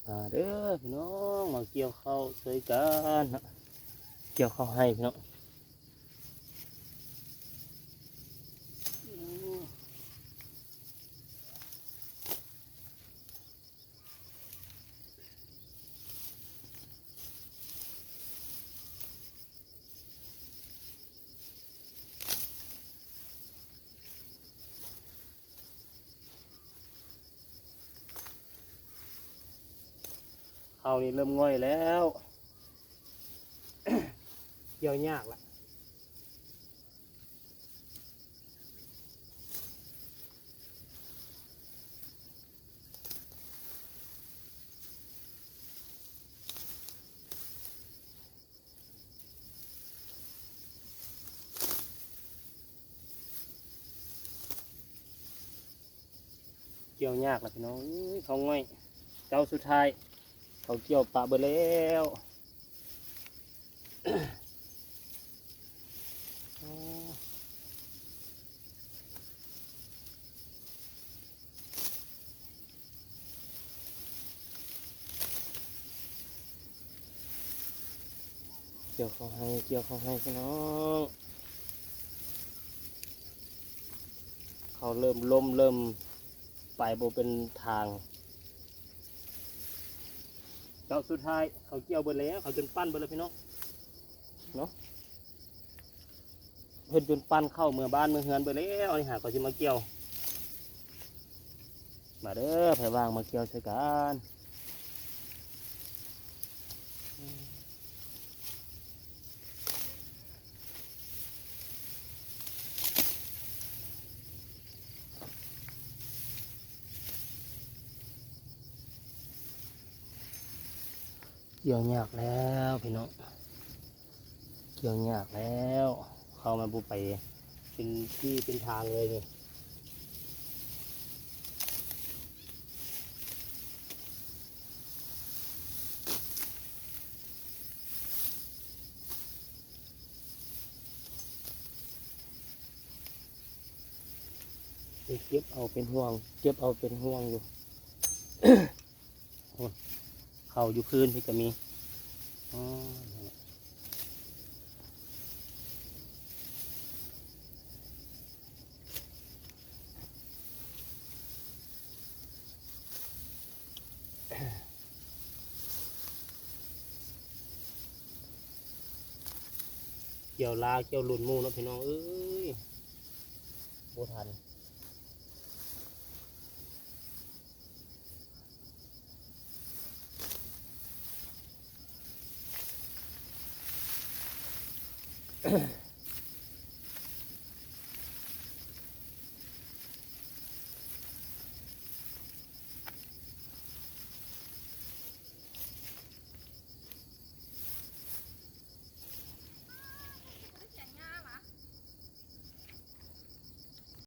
เด้อพี่น้องมาเกี่ยวข้าวใส่กันเกี่ยวข้าวให้พี่น้องข้าวนี่เริ่มง่อยแล้วเกี่ยวยากละเกี่ยวยากละพี่น้องเขาง่อยเจ้าสุดท้ายเขาเกี่ยวปะเบอแล้วเกี่ยวเขาให้พี่น้องเขาเริ่มล้มเริ่มไปโบเป็นทางเจ้าสุดท้ายเขาเกี่ยวเบอแล้วเขาจนปั้นเบอแล้วพี่น้องเนาะเพิ่นจนปั้นเข้าเมื่อบ้านเมื่อเฮือนเบอแล้วนี่หาเขาจะมาเกี่ยวมาเด้อไผว่างมาเกี่ยวใส่กันเกี่ยวยากแล้วพี่น้องเกี่ยวยากแล้วเข้ามาบุไปเป็นที่เป็นทางเลยนี่เก็บเอาเป็นห่วงเก็บเอาเป็นห่วงอยู่ เขาอยู่พื้นพี่ก็มีอ๋อเกี่ยวลาเกี่ยวหลุนมูนะพี่น้องเอ้ยโบทัน